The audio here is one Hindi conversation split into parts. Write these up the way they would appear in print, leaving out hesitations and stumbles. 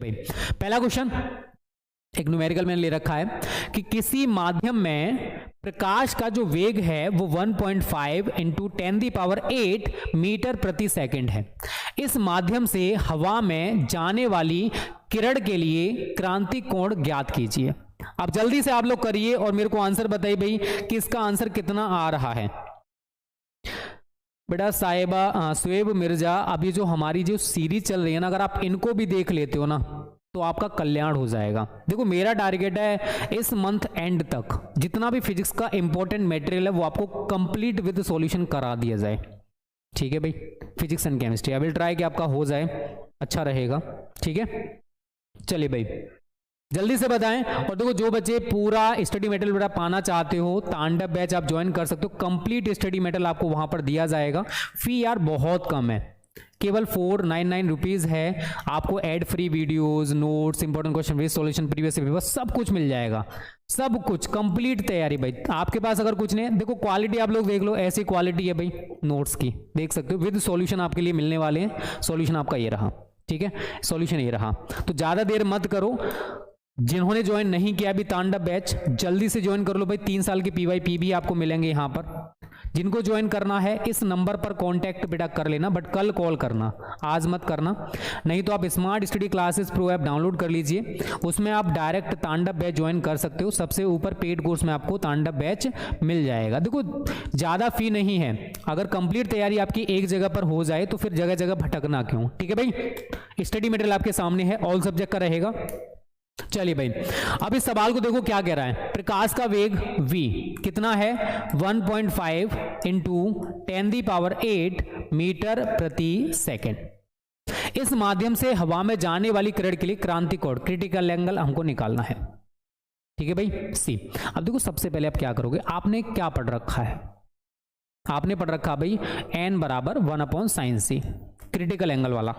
भाई पहला क्वेश्चन एक न्यूमेरिकल मैंने ले रखा है कि किसी माध्यम में प्रकाश का जो वेग है वो 1.5 इंटू 10⁸ मीटर प्रति सेकंड है। इस माध्यम से हवा में जाने वाली किरण के लिए क्रांतिक कोण ज्ञात कीजिए। अब जल्दी से आप लोग करिए और मेरे को आंसर बताइए भाई कि इसका आंसर कितना आ रहा है। बेटा साहिबा सुएब मिर्जा, अभी जो हमारी जो सीरीज चल रही है ना, अगर आप इनको भी देख लेते हो ना तो आपका कल्याण हो जाएगा। देखो मेरा टारगेट है इस मंथ एंड तक जितना भी फिजिक्स का इंपॉर्टेंट मटेरियल है वो आपको कंप्लीट विद सॉल्यूशन करा दिया जाए। ठीक है भाई, physics and chemistry I will try कि आपका हो जाए, अच्छा रहेगा। ठीक है, चलिए भाई जल्दी से बताएं। और देखो जो बच्चे पूरा स्टडी मटेरियल बेटा पाना चाहते हो, तांडव बैच आप ज्वाइन कर सकते हो। कंप्लीट स्टडी मटेरियल आपको वहां पर दिया जाएगा। फी यार बहुत कम है, केवल 499 रुपीज है। आपको ad free videos, notes, important question with solution, previous paper सब कुछ मिल जाएगा। सब कुछ कंप्लीट तैयारी भाई। आपके पास अगर कुछ नहीं, देखो क्वालिटी आप लोग देख लो, ऐसी क्वालिटी है भाई नोट्स की, देख सकते हो विद सॉल्यूशन आपके लिए मिलने वाले हैं। सॉल्यूशन आपका ये रहा, ठीक है, सॉल्यूशन ये रहा। तो ज्यादा देर मत करो, जिन्होंने ज्वाइन नहीं किया अभी तांडव बैच जल्दी से ज्वाइन कर लो भाई। 3 साल के PYP भी आपको मिलेंगे यहाँ पर। जिनको ज्वाइन करना है इस नंबर पर कांटेक्ट बेटा कर लेना, बट कल कॉल करना, आज मत करना। नहीं तो आप smart study classes pro app download कर लीजिए, उसमें आप डायरेक्ट तांडव बैच ज्वाइन कर सकते हो। सबसे ऊपर पेड कोर्स में आपको तांडव बैच मिल जाएगा। देखो ज़्यादा फी नहीं है, अगर कंप्लीट तैयारी आपकी एक जगह पर हो जाए तो फिर जगह जगह भटकना क्यों। ठीक है भाई, स्टडी मटेरियल आपके सामने है, ऑल सब्जेक्ट का रहेगा। चलिए भाई अब इस सवाल को देखो क्या कह रहा है। प्रकाश का वेग v कितना है 1.5 इंटू 10⁸ मीटर प्रति सेकेंड। इस माध्यम से हवा में जाने वाली किरण के लिए क्रांतिक कोण क्रिटिकल एंगल हमको निकालना है। ठीक है भाई सी। अब देखो सबसे पहले आप क्या करोगे, आपने क्या पढ़ रखा है, आपने पढ़ रखा भाई n बराबर 1/sin c, क्रिटिकल एंगल वाला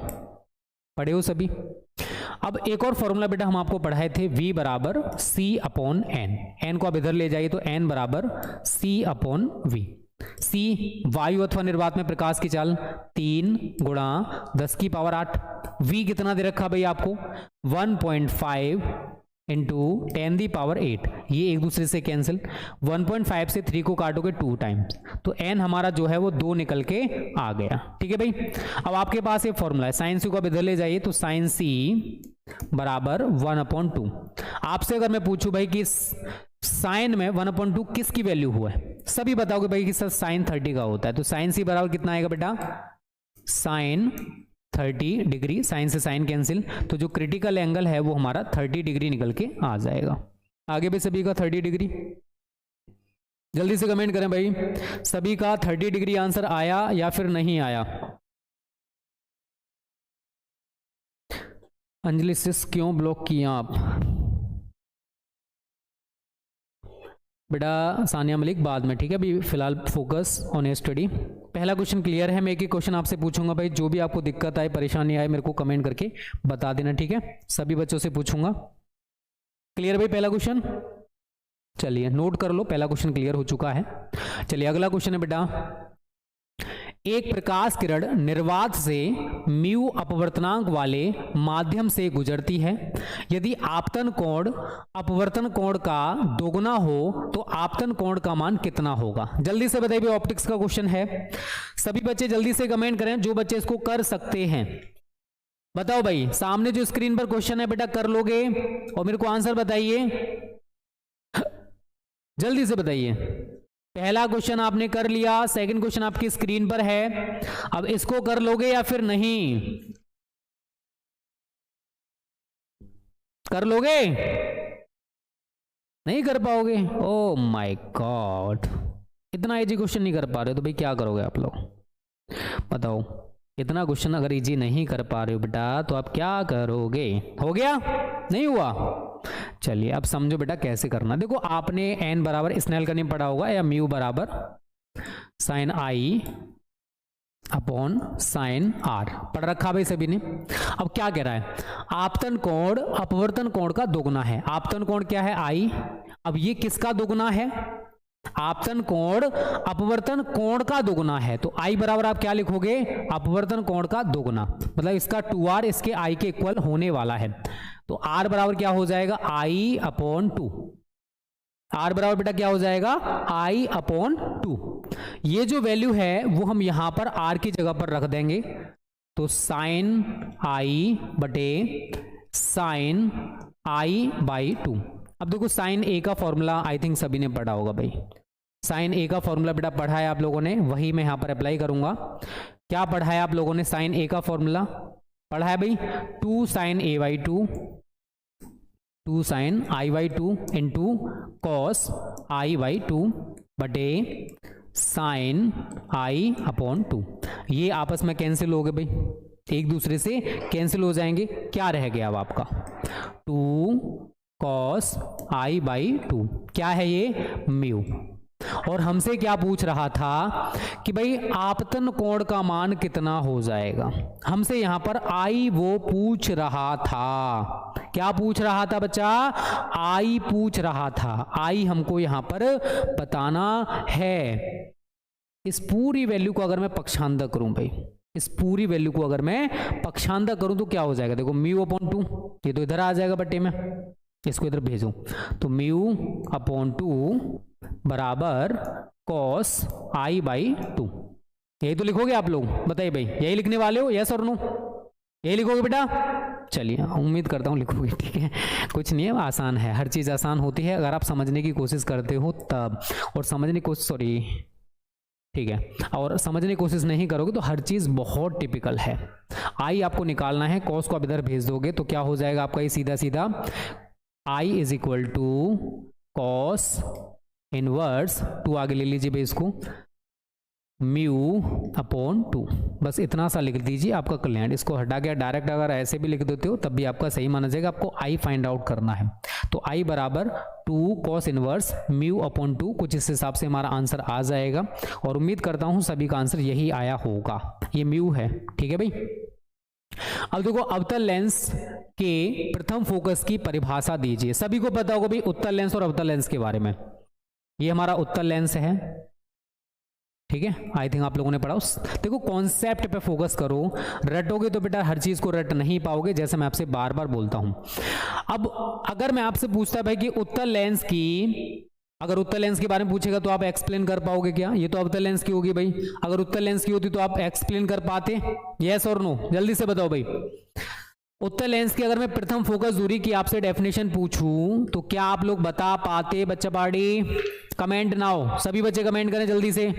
पढ़े हो सभी। अब एक और फॉर्मूला बेटा हम आपको पढ़ाए थे, v बराबर c/n। n को आप इधर ले जाइए तो n बराबर c/v। c वायु अथवा निर्वात में प्रकाश की चाल 3 × 10⁸। v कितना दे रखा भाई आपको 1.5 इंटू 10⁸। ये एक दूसरे से कैंसिल, 1.5 से 3 को काटोगे 2 टाइम्स, तो n हमारा जो है वो 2 निकल के आ गया। ठीक है भाई, अब आपके पास ये फॉर्मूला है, साइन सी को आप इधर ले जाइए तो साइन सी बराबर 1/2। आपसे अगर मैं पूछूं भाई कि साइन में 1/2 किसकी वैल्यू हुआ है, सभी बताओगे भाई कि सर साइन 30 का होता है। तो साइन सी बराबर कितना आएगा बेटा साइन 30 डिग्री, साइन से साइन कैंसिल, तो जो क्रिटिकल एंगल है वो हमारा 30 डिग्री निकल के आ जाएगा। आगे भी सभी का 30 डिग्री, जल्दी से कमेंट करें भाई सभी का 30 डिग्री आंसर आया या फिर नहीं आया। अंजलि सिस क्यों ब्लॉक किया आप बेटा? सानिया मलिक बाद में, ठीक है, अभी फिलहाल फोकस ऑन ए स्टडी। पहला क्वेश्चन क्लियर है। मैं एक ही क्वेश्चन आपसे पूछूंगा भाई, जो भी आपको दिक्कत आए परेशानी आए मेरे को कमेंट करके बता देना। ठीक है, सभी बच्चों से पूछूंगा। क्लियर भाई पहला क्वेश्चन? चलिए नोट कर लो, पहला क्वेश्चन क्लियर हो चुका है। चलिए अगला क्वेश्चन है बेटा, एक प्रकाश किरण निर्वात से म्यू अपवर्तनांक वाले माध्यम से गुजरती है। यदि आपतन कोण अपवर्तन कोण का दोगुना हो तो आपतन कोण का मान कितना होगा? जल्दी से बताइए, ऑप्टिक्स का क्वेश्चन है। सभी बच्चे जल्दी से कमेंट करें जो बच्चे इसको कर सकते हैं। बताओ भाई, सामने जो स्क्रीन पर क्वेश्चन है बेटा कर लोगे और मेरे को आंसर बताइए, जल्दी से बताइए। पहला क्वेश्चन आपने कर लिया, सेकंड क्वेश्चन आपकी स्क्रीन पर है, अब इसको कर लोगे या फिर नहीं कर लोगे? नहीं कर पाओगे? ओ माय गॉड, इतना इजी क्वेश्चन नहीं कर पा रहे हो तो भाई क्या करोगे आप लोग बताओ? इतना क्वेश्चन अगर इजी नहीं कर पा रहे हो बेटा तो आप क्या करोगे? हो गया? नहीं हुआ? चलिए अब समझो बेटा कैसे करना। देखो आपने n बराबर स्नेल का नियम पढ़ा होगा, या म्यू बराबर sine i upon sine r पढ़ रखा भाई सभी ने। अब क्या कह रहा है, आपतन कोण अपवर्तन कोण का दोगुना है। आपतन कोण क्या है? आई। अब ये किसका दोगुना है? आपतन कोण अपवर्तन कोण का दोगुना है, तो आई बराबर आप क्या लिखोगे, अपवर्तन कोण का दोगुना, मतलब इसका 2r इसके आई के इक्वल होने वाला है। तो r बराबर क्या हो जाएगा, i अपॉन 2। r बराबर बेटा क्या हो जाएगा, i अपॉन 2। ये जो वैल्यू है वो हम यहां पर r की जगह पर रख देंगे, तो साइन i बटे साइन i बाई 2। अब देखो साइन ए का फॉर्मूला आई थिंक सभी ने पढ़ा होगा भाई, साइन ए का फॉर्मूला बेटा पढ़ा है आप लोगों ने, वही मैं यहाँ पर अप्लाई करूंगा। क्या पढ़ा है आप लोगों ने, साइन ए का फॉर्मूला पढ़ा है भाई, 2 sine A by 2, 2 sine i by 2 into cos i by 2 बटे साइन आई अपॉन 2। ये आपस में कैंसिल हो गए भाई, एक दूसरे से कैंसिल हो जाएंगे। क्या रह गया अब आपका, 2 कॉस आई बाई 2, क्या है ये, म्यू। और हमसे क्या पूछ रहा था कि भाई आपतन कोण का मान कितना हो जाएगा, हमसे यहां पर आई वो पूछ रहा था। क्या पूछ रहा था बच्चा, आई पूछ रहा था, आई हमको यहां पर बताना है। इस पूरी वैल्यू को अगर मैं पक्षांतर करूं भाई, इस पूरी वैल्यू को अगर मैं पक्षांतर करूं तो क्या हो जाएगा, देखो म्यू अपॉन 2, ये तो इधर आ जाएगा बट्टे में, इसको इधर भेजूं तो म्यू अपॉन 2 बराबर कॉस आई बाई 2। यही तो लिखोगे आप लोग, बताइए भाई यही लिखने वाले हो, यस और नो, यही लिखोगे बेटा। चलिए उम्मीद करता हूँ लिखोगे, ठीक है, कुछ नहीं है, आसान है, हर चीज़ आसान होती है अगर आप समझने की कोशिश करते हो तब, और समझने की कोशिश, सॉरी ठीक है, और समझने की कोशिश नहीं करोगे तो हर चीज़ बहुत टिपिकल है। आई आपको निकालना है, कॉस को आप इधर भेज दोगे तो क्या हो जाएगा आपका, ये सीधा सीधा I is equal to cos inverse 2 आगे ले लीजिए भाई इसको, म्यू अपॉन 2, बस इतना सा लिख दीजिए, आपका कल्याण। इसको हटा के डायरेक्ट अगर ऐसे भी लिख देते हो तब भी आपका सही माना जाएगा, आपको आई फाइंड आउट करना है। तो आई बराबर 2 कॉस इनवर्स म्यू अपॉन 2, कुछ इस हिसाब से हमारा आंसर आ जाएगा, और उम्मीद करता हूं सभी का आंसर यही आया होगा। ये म्यू है, ठीक है भाई। अब देखो अवतल लेंस के प्रथम फोकस की परिभाषा दीजिए। सभी को पता होगा भाई उत्तल लेंस और अवतल लेंस के बारे में। ये हमारा उत्तल लेंस है, ठीक है, आई थिंक आप लोगों ने पढ़ा। देखो कॉन्सेप्ट पे फोकस करो, रटोगे तो बेटा हर चीज को रट नहीं पाओगे, जैसे मैं आपसे बार बार बोलता हूं। अब अगर मैं आपसे पूछता भाई कि उत्तल लेंस की, अगर उत्तल लेंस के बारे में पूछेगा तो आप एक्सप्लेन कर पाओगे क्या? ये तो अवतल लेंस की होगी भाई, अगर उत्तल लेंस की होती तो आप एक्सप्लेन कर पाते? यस और नो, जल्दी से बताओ भाई। उत्तल लेंस की अगर मैं प्रथम फोकस दूरी की आपसे डेफिनेशन पूछूं तो क्या आप लोग बता पाते? बच्चा पार्टी कमेंट ना हो, सभी बच्चे कमेंट करें जल्दी से।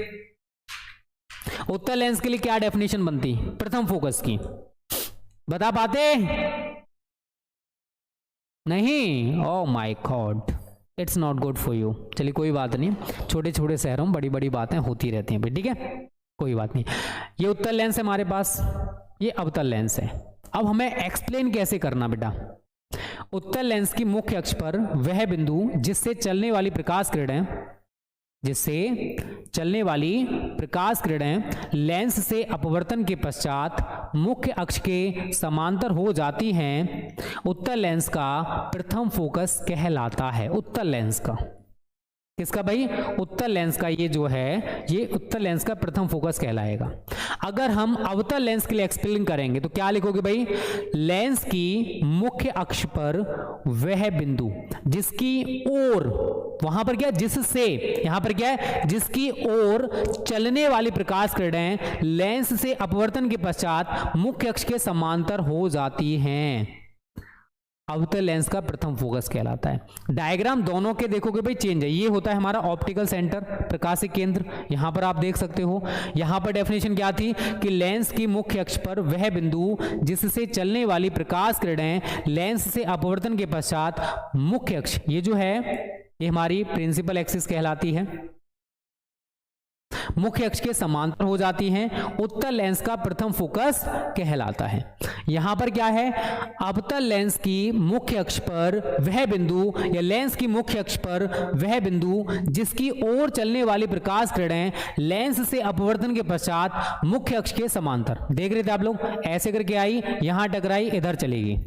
उत्तल लेंस के लिए क्या डेफिनेशन बनती प्रथम फोकस की, बता पाते? नहीं, oh my God, it's not good for you. चलिए कोई बात नहीं, छोटे छोटे शहरों में बड़ी बड़ी बातें होती रहती हैं भाई, ठीक है, कोई बात नहीं। ये उत्तल लेंस है हमारे पास, ये अवतल लेंस है। अब हमें एक्सप्लेन कैसे करना बेटा? उत्तल लेंस की मुख्य अक्ष पर वह बिंदु जिससे चलने वाली प्रकाश किरणें लेंस से अपवर्तन के पश्चात मुख्य अक्ष के समांतर हो जाती हैं, उत्तल लेंस का प्रथम फोकस कहलाता है। उत्तल लेंस का, किसका भाई? उत्तल लेंस का, ये जो है ये उत्तल लेंस का प्रथम फोकस कहलाएगा। अगर हम अवतल लेंस के लिए एक्सप्लेन करेंगे तो क्या लिखोगे भाई? लेंस की मुख्य अक्ष पर वह बिंदु जिसकी ओर, वहां पर क्या, जिससे, यहां पर क्या है, जिसकी ओर चलने वाली प्रकाश किरणें लेंस से अपवर्तन के पश्चात मुख्य अक्ष के समांतर हो जाती हैं, अवतल लेंस का प्रथम फोकस कहलाता है। डायग्राम दोनों के देखोगे भाई चेंज है। ये होता है हमारा ऑप्टिकल सेंटर, प्रकाशिक केंद्र, यहां पर आप देख सकते हो। यहां पर डेफिनेशन क्या थी कि लेंस की मुख्य अक्ष पर वह बिंदु जिससे चलने वाली प्रकाश किरणें लेंस से अपवर्तन के पश्चात मुख्य अक्ष, ये जो है ये हमारी प्रिंसिपल एक्सिस कहलाती है, मुख्य अक्ष के समांतर हो जाती हैं, उत्तल लेंस का प्रथम फोकस कहलाता है। यहां पर क्या है? अवतल लेंस की मुख्य अक्ष पर वह बिंदु, या लेंस की मुख्य अक्ष पर वह बिंदु जिसकी ओर चलने वाली प्रकाश किरणें लेंस से अपवर्तन के पश्चात मुख्य अक्ष के समांतर, देख रहे थे आप लोग, ऐसे करके आई, यहां टकराई, इधर चलेगी,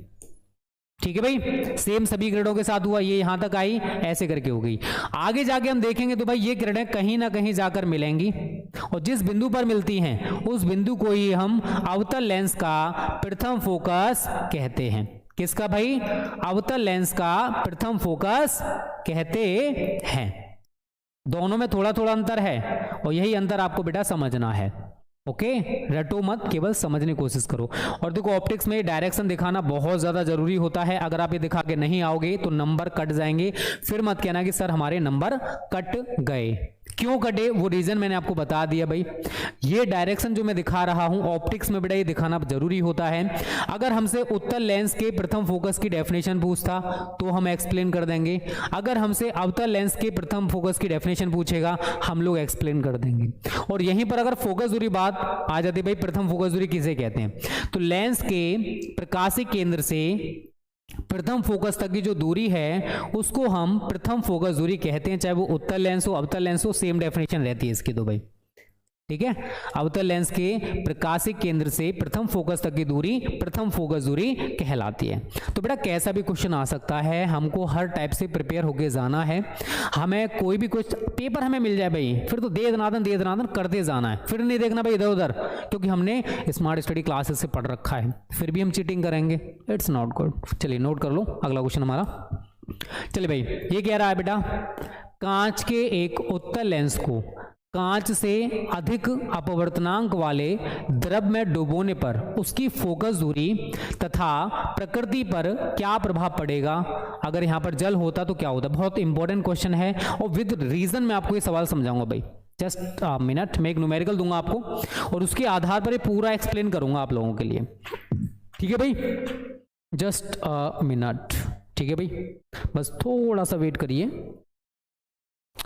ठीक है भाई, सेम सभी किरणों के साथ हुआ, ये यहां तक आई ऐसे करके हो गई। आगे जाके हम देखेंगे तो भाई ये किरणें कहीं ना कहीं जाकर मिलेंगी और जिस बिंदु पर मिलती हैं उस बिंदु को ही हम अवतल लेंस का प्रथम फोकस कहते हैं। किसका भाई? अवतल लेंस का प्रथम फोकस कहते हैं। दोनों में थोड़ा थोड़ा अंतर है और यही अंतर आपको बेटा समझना है। ओके, रटो मत, केवल समझने की कोशिश करो। और देखो ऑप्टिक्स में डायरेक्शन दिखाना बहुत ज्यादा जरूरी होता है। अगर आप ये दिखा के नहीं आओगे तो नंबर कट जाएंगे। फिर मत कहना कि सर हमारे नंबर कट गए। क्यों कटे वो रीजन मैंने आपको बता दिया भाई। ये डायरेक्शन जो मैं दिखा रहा हूं ऑप्टिक्स में बेटा ये दिखाना जरूरी होता है। अगर हमसे उत्तल लेंस के प्रथम फोकस की डेफिनेशन पूछता तो हम एक्सप्लेन कर देंगे। अगर हमसे अवतल लेंस के प्रथम फोकस की डेफिनेशन पूछेगा हम लोग एक्सप्लेन कर देंगे। और यहीं पर अगर फोकस दूरी बात आ जाती भाई, प्रथम फोकस दूरी किसे कहते हैं? तो लेंस के प्रकाशिक केंद्र से प्रथम फोकस तक की जो दूरी है उसको हम प्रथम फोकस दूरी कहते हैं। चाहे वो उत्तल लेंस हो अवतल लेंस हो, सेम डेफिनेशन रहती है इसकी। तो भाई ठीक है, अवतल लेंस के प्रकाशिक केंद्र से प्रथम फोकस तक की दूरी प्रथम फोकस दूरी कहलाती है। तो बेटा कैसा भी क्वेश्चन आ सकता है, हमको हर टाइप से प्रिपेयर होके जाना है। हमें कोई भी कुछ पेपर हमें मिल जाए भाई फिर तो दे दनादन करते जाना है। फिर नहीं देखना भाई इधर उधर, क्योंकि हमने स्मार्ट स्टडी क्लासेस से पढ़ रखा है। फिर भी हम चीटिंग करेंगे, इट्स नॉट गुड। चलिए नोट कर लो अगला क्वेश्चन हमारा। चलिए भाई ये कह रहा है बेटा, कांच के एक उत्तल लेंस को कांच से अधिक अपवर्तनांक वाले द्रव में डुबोने पर उसकी फोकस दूरी तथा प्रकृति पर क्या प्रभाव पड़ेगा? अगर यहां पर जल होता तो क्या होता? बहुत इंपॉर्टेंट क्वेश्चन है और विद रीजन मैं आपको ये सवाल समझाऊंगा भाई। जस्ट मिनट, मैं एक न्यूमेरिकल दूंगा आपको और उसके आधार पर ये पूरा एक्सप्लेन करूंगा आप लोगों के लिए। ठीक है भाई, जस्ट मिनट। ठीक है भाई, बस थोड़ा सा वेट करिए।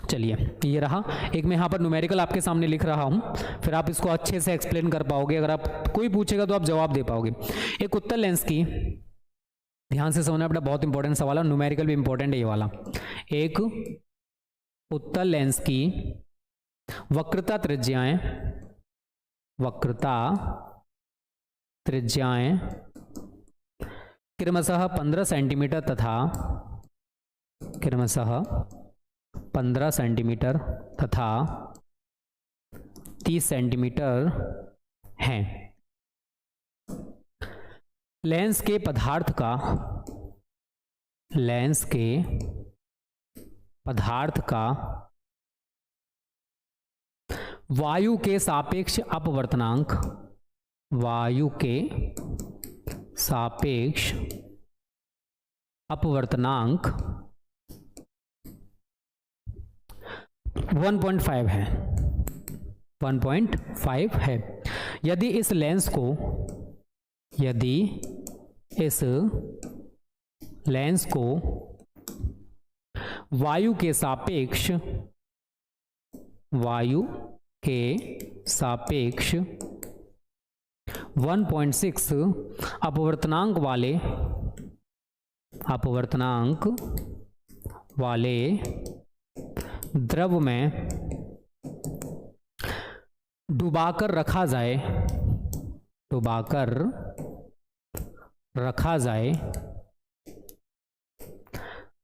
चलिए ये रहा, एक मैं यहाँ पर न्यूमेरिकल आपके सामने लिख रहा हूँ, फिर आप इसको अच्छे से एक्सप्लेन कर पाओगे। अगर आप कोई पूछेगा तो आप जवाब दे पाओगे। एक उत्तल लेंस की, ध्यान से समझना बेटा, बहुत इंपॉर्टेंट सवाल है, न्यूमेरिकल भी इंपॉर्टेंट है ये वाला। एक उत्तल लेंस की वक्रता त्रिज्याएं क्रमशः 15 सेंटीमीटर तथा 15 सेंटीमीटर तथा 30 सेंटीमीटर हैं। लेंस के पदार्थ का वायु के सापेक्ष अपवर्तनांक 1.5 है। 1.5 है। यदि इस लेंस को वायु के सापेक्ष 1.6 अपवर्तनांक वाले द्रव में डुबाकर रखा जाए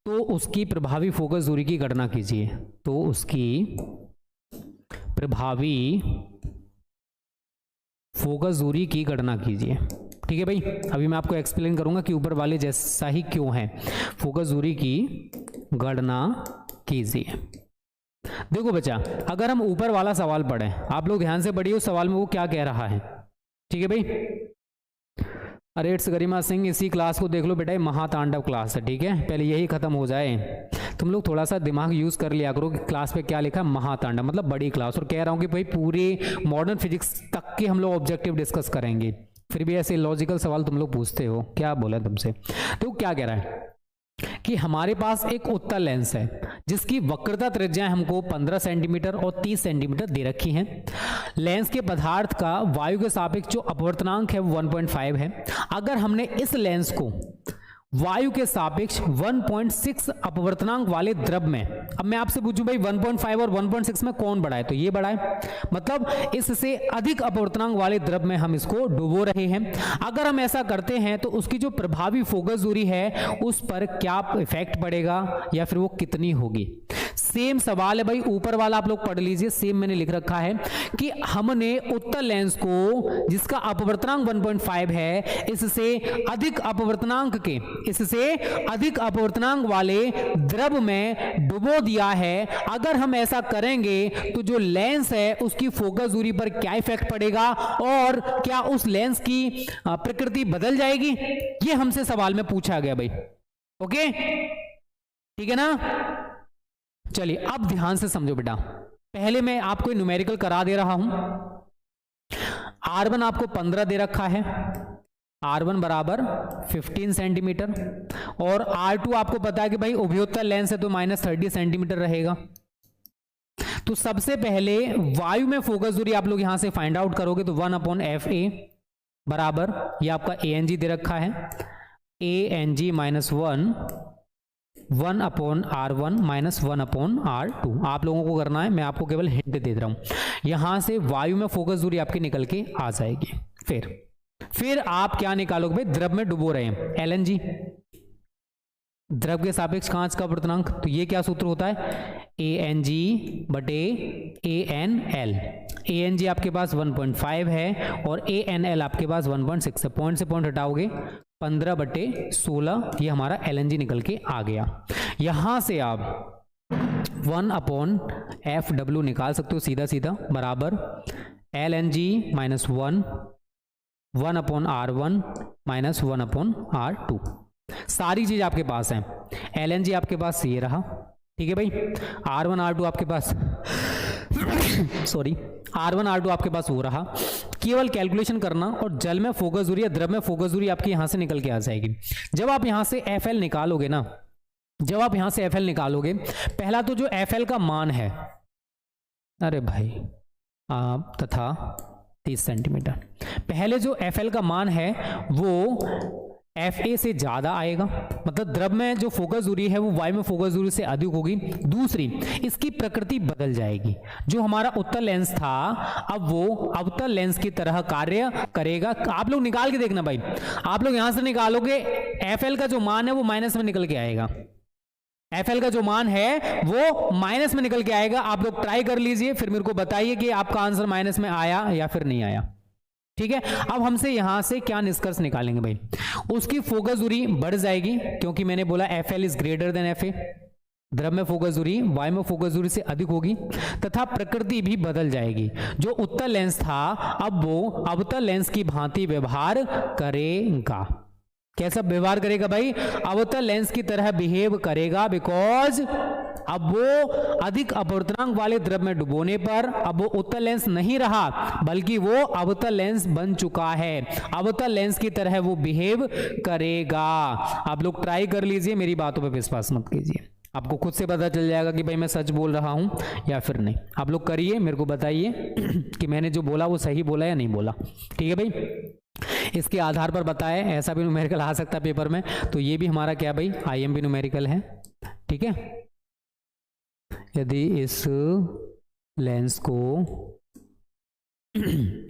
तो उसकी प्रभावी फोकस दूरी की गणना कीजिए। ठीक है भाई, अभी मैं आपको एक्सप्लेन करूंगा कि ऊपर वाले जैसा ही क्यों है। फोकस दूरी की गणना कीजिए। देखो बच्चा, अगर हम ऊपर वाला सवाल पढ़ें, आप लोग ध्यान से पढ़िए उस सवाल में वो क्या कह रहा है। ठीक है भाई, अरे इट्स गरिमा सिंह, इसी क्लास को देख लो बेटा, महातांडव क्लास है। ठीक है, पहले यही खत्म हो जाए। तुम लोग थोड़ा सा दिमाग यूज कर लिया करो कि क्लास पे क्या लिखा है, महातांडव मतलब बड़ी क्लास। और कह रहा हूं कि भाई पूरे मॉडर्न फिजिक्स तक के हम लोग ऑब्जेक्टिव डिस्कस करेंगे, फिर भी ऐसे लॉजिकल सवाल तुम लोग पूछते हो, क्या बोला तुमसे। तो क्या कह रहा है कि हमारे पास एक उत्तल लेंस है जिसकी वक्रता त्रिज्याएं हमको 15 सेंटीमीटर और 30 सेंटीमीटर दे रखी हैं। लेंस के पदार्थ का वायु के सापेक्ष जो अपवर्तनांक है वो 1.5 है। अगर हमने इस लेंस को वायु के सापेक्ष 1.6 अपवर्तनांक वाले द्रव में, अब मैं आपसे पूछूं भाई 1.5 और 1.6 में कौन बड़ा है, तो ये बड़ा है, मतलब इससे अधिक अपवर्तनांक वाले द्रव में हम इसको डुबो रहे हैं। अगर हम ऐसा करते हैं तो उसकी जो प्रभावी फोकस दूरी है उस पर क्या इफेक्ट पड़ेगा या फिर वो कितनी होगी। सेम सवाल है भाई, ऊपर वाला आप लोग पढ़ लीजिए, सेम मैंने लिख रखा है कि हमने उत्तल लेंस को जिसका अपवर्तनांक 1.5 है इससे अधिक अपवर्तनांक वाले द्रव में डुबो दिया है। अगर हम ऐसा करेंगे तो जो लेंस है उसकी फोकस दूरी पर क्या इफेक्ट पड़ेगा और क्या उस लेंस की प्रकृति बदल जाएगी, ये हमसे सवाल में पूछा गया भाई। ओके, ठीक है ना। चलिए अब ध्यान से समझो बेटा, पहले मैं आपको न्यूमेरिकल करा दे रहा हूं। R1 आपको 15 दे रखा है, R1 बराबर 15 सेंटीमीटर, और R2 आपको पता है कि भाई उभयोत्तल लेंस है तो -30 सेंटीमीटर रहेगा। तो सबसे पहले वायु में फोकस दूरी आप लोग यहां से फाइंड आउट करोगे तो 1/FA बराबर, ये आपका ANG दे रखा है, ANG -1/R1 -1/R2 आप लोगों को करना है, मैं आपको केवल हिंट दे रहा हूं। यहां से वायु में फोकस दूरी आपकी निकल के आ जाएगी। फिर आप क्या निकालोगे भाई, द्रव में डुबो रहे हैं, LNG, द्रव के सापेक्ष कांच का अपवर्तनांक, तो ये क्या सूत्र होता है, ANG बटे ANL। ANG आपके पास 1.5 है और ANL आपके पास 1.6 है, पॉइंट से पॉइंट हटाओगे 15/16, ये हमारा LNG निकल के आ गया। यहां से आप 1/FW निकाल सकते हो सीधा सीधा, बराबर LNG -1 1/R1 -1/R2। सारी चीज आपके पास है। LNG आपके पास ये रहा, ठीक है भाई, R1 R2 आपके पास सॉरी R1 R2 आपके पास वो रहा। केवल कैलकुलेशन करना और जल में फोकस दूरी या द्रव में फोकस दूरी आपकी यहां से निकल के आ जाएगी। जब आप यहां से FL निकालोगे ना, जब आप यहां से FL निकालोगे, पहला तो जो FL का मान है, अरे भाई तथा 30 सेंटीमीटर, पहले जो FL का मान है वो FA से ज्यादा आएगा, मतलब द्रव में जो फोकस दूरी है वो वायु में फोकस दूरी से अधिक होगी। दूसरी, इसकी प्रकृति बदल जाएगी, जो हमारा उत्तल लेंस था अब वो अवतल लेंस की तरह कार्य करेगा। आप लोग निकाल के देखना भाई, आप लोग यहां से निकालोगे FL का जो मान है वो माइनस में निकल के आएगा, FL का जो मान है वो माइनस में निकल के आएगा। आप लोग ट्राई कर लीजिए, फिर मेरे को बताइए कि आपका आंसर माइनस में आया या फिर नहीं आया, ठीक है। अब हमसे यहां से क्या निष्कर्ष निकालेंगे भाई, उसकी फोकस दूरी बढ़ जाएगी क्योंकि मैंने बोला FL is greater than FA, द्रव में फोकस दूरी वायु में फोकस दूरी से अधिक होगी, तथा प्रकृति भी बदल जाएगी। जो उत्तल लेंस था अब वो अवतल लेंस की भांति व्यवहार करेगा। कैसा व्यवहार करेगा भाई, अवतल लेंस की तरह बिहेव करेगा, बिकॉज अब वो अधिक अपवर्तनांक वाले द्रव में डुबोने पर अब वो उत्तल लेंस नहीं रहा बल्कि वो अवतल लेंस बन चुका है। अवतल लेंस की तरह वो बिहेव करेगा। आप लोग ट्राई कर लीजिए, मेरी बातों पे विश्वास मत कीजिए, आपको खुद से पता चल जाएगा कि भाई मैं सच बोल रहा हूं या फिर नहीं। आप लोग करिए, मेरे को बताइए कि मैंने जो बोला वो सही बोला या नहीं बोला, ठीक है भाई। इसके आधार पर बताएं, ऐसा भी न्यूमेरिकल आ सकता है पेपर में, तो ये भी हमारा क्या भाई IMP न्यूमेरिकल है, ठीक है। यदि इस लेंस को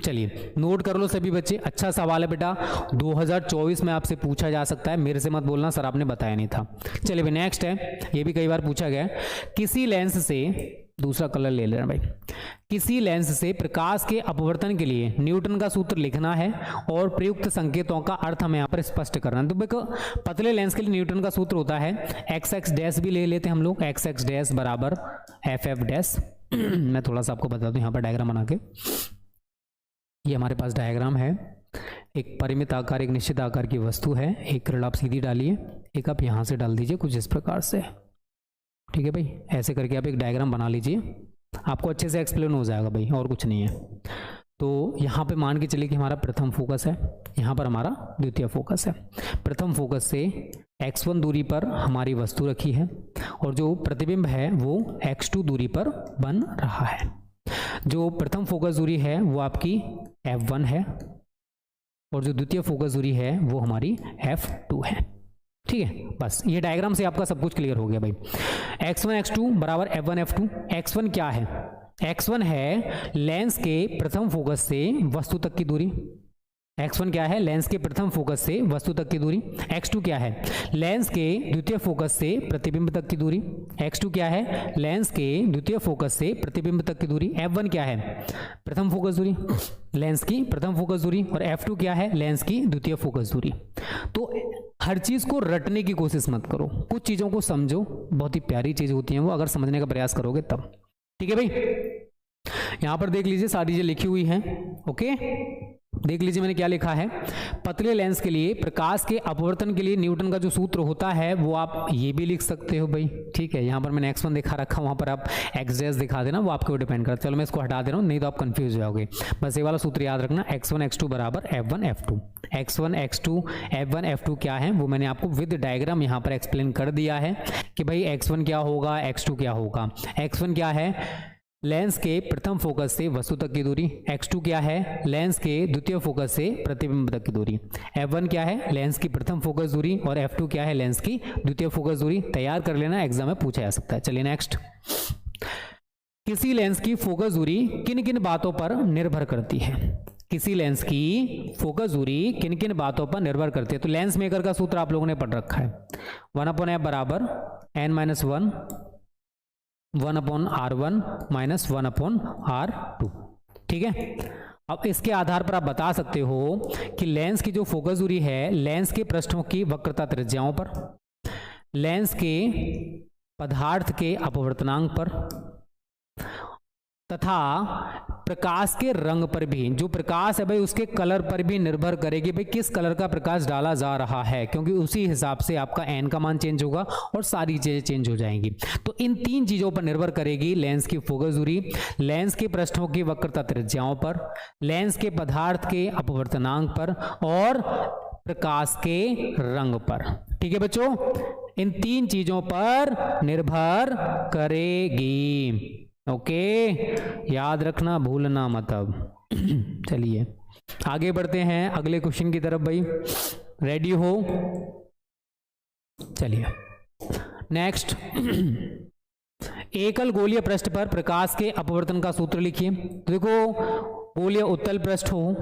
चलिए नोट कर लो सभी बच्चे, अच्छा सवाल है बेटा, 2024 में आपसे पूछा जा सकता है, मेरे से मत बोलना सर आपने बताया नहीं था। चलिए भाई नेक्स्ट है, ये भी कई बार पूछा गया है। किसी लेंस से, दूसरा कलर ले लेना भाई, किसी लेंस से प्रकाश के अपवर्तन के लिए न्यूटन का सूत्र लिखना है और प्रयुक्त संकेतों का अर्थ हमें यहाँ पर स्पष्ट करना है। तो देखो पतले लेंस के लिए न्यूटन का सूत्र होता है XX डैश, भी ले लेते हैं हम लोग, XX डैश बराबर FF डैश। मैं थोड़ा सा आपको बता दूं यहाँ पर डायग्राम बना के, ये हमारे पास डायग्राम है, एक परिमित आकार, एक निश्चित आकार की वस्तु है, एक किरण आप सीधी डालिए, एक आप यहाँ से डाल दीजिए कुछ इस प्रकार से, ठीक है भाई। ऐसे करके आप एक डायग्राम बना लीजिए, आपको अच्छे से एक्सप्लेन हो जाएगा भाई, और कुछ नहीं है। तो यहाँ पे मान के चलिए कि हमारा प्रथम फोकस है, यहाँ पर हमारा द्वितीय फोकस है। प्रथम फोकस से x1 दूरी पर हमारी वस्तु रखी है और जो प्रतिबिंब है वो x2 दूरी पर बन रहा है। जो प्रथम फोकस दूरी है वो आपकी f1 है और जो द्वितीय फोकस दूरी है वो हमारी f2 है, ठीक है, बस ये डायग्राम से आपका सब कुछ क्लियर हो गया भाई। x1 x2 बराबर f1 f2। x1 क्या है? x1 है लेंस के प्रथम फोकस से वस्तु तक की दूरी। x1 क्या है? लेंस के प्रथम फोकस से वस्तु तक की दूरी। x2 क्या है? लेंस के द्वितीय फोकस से प्रतिबिंब तक की दूरी। x2 क्या है? लेंस के द्वितीय फोकस से प्रतिबिंब तक की दूरी। f1 क्या है? प्रथम फोकस दूरी, लेंस की प्रथम फोकस दूरी। और f2 क्या है? लेंस की द्वितीय फोकस दूरी। तो हर चीज को रटने की कोशिश मत करो, कुछ चीजों को समझो, बहुत ही प्यारी चीज होती है वो, अगर समझने का प्रयास करोगे तब। ठीक है भाई, यहां पर देख लीजिए सारी चीजें लिखी हुई हैं। ओके, देख लीजिए मैंने क्या लिखा है। पतले लेंस के लिए प्रकाश के अपवर्तन के लिए न्यूटन का जो सूत्र होता है वो आप ये भी लिख सकते हो भाई। ठीक है, यहाँ पर मैंने x1 दिखा रखा, वहाँ पर आप x दिखा देना, वो आपके ऊपर डिपेंड करता है। चलो मैं इसको हटा दे रहा हूँ, नहीं तो आप कंफ्यूज हो जाओगे। बस ये वाला सूत्र याद रखना, x1 x2 बराबर f1 f2। x1 x2 f1 f2 क्या है वो मैंने आपको विद डायग्राम यहाँ पर एक्सप्लेन कर दिया है कि भाई x1 क्या होगा, x2 क्या होगा। x1 क्या है? लेंस के प्रथम फोकस से वस्तु तक की दूरी। x2 क्या है? लेंस के द्वितीय फोकस से प्रतिबिंब तक की दूरी। f1 क्या है? लेंस की प्रथम फोकस दूरी। और f2 क्या है? लेंस की द्वितीय फोकस दूरी। तैयार कर लेना, एग्जाम में पूछा जा सकता है। चलिए नेक्स्ट, किसी लेंस की फोकस दूरी किन किन बातों पर निर्भर करती है? किसी लेंस की फोकस दूरी किन किन बातों पर निर्भर करती है? तो लेंस मेकर का सूत्र आप लोगों ने पढ़ रखा है, 1/f बराबर n-1 1/r1 माइनस 1/r2। ठीक है, अब इसके आधार पर आप बता सकते हो कि लेंस की जो फोकस दूरी है लेंस के पृष्ठों की वक्रता त्रिज्याओं पर, लेंस के पदार्थ के अपवर्तनांक पर तथा प्रकाश के रंग पर भी, जो प्रकाश है भाई उसके कलर पर भी निर्भर करेगी भाई किस कलर का प्रकाश डाला जा रहा है, क्योंकि उसी हिसाब से आपका एन का मान चेंज होगा और सारी चीजें चेंज हो जाएंगी। तो इन तीन चीजों पर निर्भर करेगी लेंस की फोकस दूरी, लेंस के पृष्ठों की वक्रता त्रिज्याओं पर, लेंस के पदार्थ के अपवर्तनांक पर और प्रकाश के रंग पर। ठीक है बच्चों, इन तीन चीजों पर निर्भर करेगी। ओके, याद रखना, भूलना मत अब। चलिए आगे बढ़ते हैं अगले क्वेश्चन की तरफ भाई, रेडी हो? चलिए नेक्स्ट, एकल गोलीय पृष्ठ पर प्रकाश के अपवर्तन का सूत्र लिखिए। तो देखो, गोलीय उत्तल पृष्ठ हो,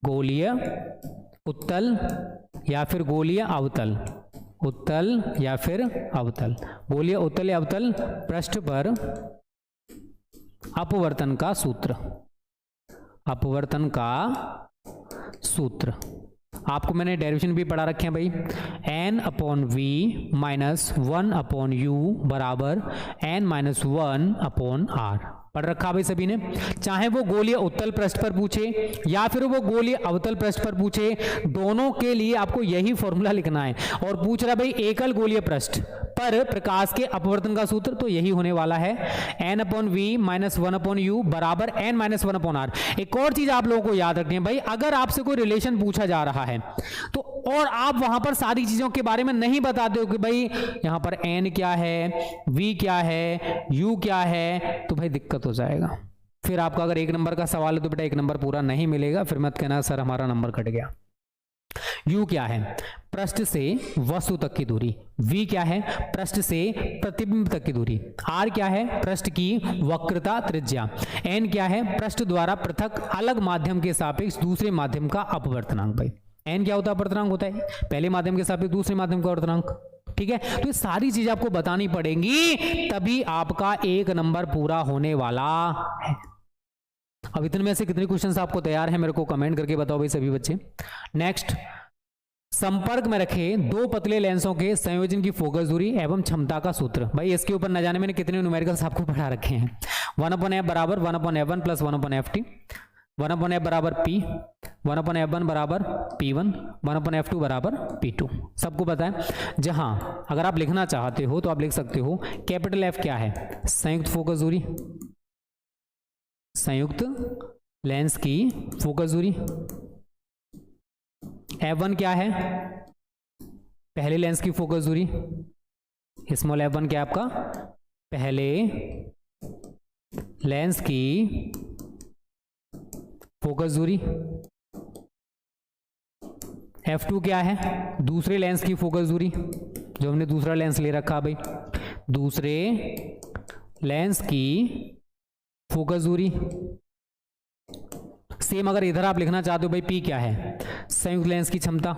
गोलीय उत्तल या फिर गोलीय अवतल, उत्तल या फिर अवतल, गोलीय उत्तल या अवतल पृष्ठ पर अपवर्तन का सूत्र, अपवर्तन का सूत्र आपको मैंने डेरिवेशन भी पढ़ा रखे हैं भाई, n/v माइनस 1/u बराबर n-1/r पढ़ रखा भाई सभी ने। चाहे वो गोलीय उत्तल पृष्ठ पर पूछे या फिर वो गोलीय अवतल पृष्ठ पर पूछे, दोनों के लिए आपको यही फॉर्मूला लिखना है। और पूछ रहा भाई एकल गोलीय पृष्ठ पर प्रकाश के अपवर्तन का सूत्र, तो यही होने वाला है n/v माइनस 1/u बराबर n-1/r। एक और चीज आप लोगों को याद रखनी है भाई, अगर आपसे कोई रिलेशन पूछा जा रहा है तो और आप वहां पर सारी चीजों के बारे में नहीं बताते हो कि भाई यहां पर n क्या है, v क्या है, u क्या है, तो भाई दिक्कत हो जाएगा। फिर आपका अगर 1 नंबर का सवाल है तो बेटा 1 नंबर पूरा नहीं मिलेगा, फिर मत कहना सर हमारा नंबर कट गया। u क्या है? पृष्ठ से वस्तु तक की दूरी। v क्या है? पृष्ठ से प्रतिबिंब तक की दूरी। r क्या है? पृष्ठ की वक्रता त्रिज्या। n क्या है? पृष्ठ द्वारा पृथक अलग माध्यम के सापेक्ष दूसरे माध्यम का अपवर्तनांक। भाई n क्या होता है? अपवर्तनांक होता है पहले माध्यम के सापेक्ष दूसरे माध्यम का अपवर्तनांक। ठीक है, तो ये सारी चीजें आपको बतानी पड़ेंगी, तभी आपका 1 नंबर पूरा होने वाला है। अब इतने में से कितने क्वेश्चंस आपको तैयार हैं मेरे को कमेंट करके बताओ भाई सभी बच्चे। नेक्स्ट, संपर्क में रखे दो पतले लेंसों के संयोजन की फोकस दूरी एवं क्षमता का सूत्र। भाई इसके ऊपर न जाने मैंने कितने न्यूमेरिकल्स आपको पढ़ा रखे हैं। 1/f बराबर 1/f1 प्लस 1/ft, 1/f बराबर p, 1/f1 बराबर p1, 1/f2 बराबर p2, सबको पता है। जहां अगर आप लिखना चाहते हो तो आप लिख सकते हो कैपिटल F क्या है? संयुक्त फोकस दूरी, संयुक्त लेंस की फोकस दूरी। f1 क्या है? पहले लेंस की फोकस दूरी, स्मॉल f1 क्या है आपका? पहले लेंस की फोकस दूरी। F2 क्या है, दूसरे लेंस की फोकस दूरी, जो हमने दूसरा लेंस ले रखा भाई, दूसरे लेंस की फोकस दूरी। सेम अगर इधर आप लिखना चाहते हो भाई, P क्या है, संयुक्त लेंस की क्षमता,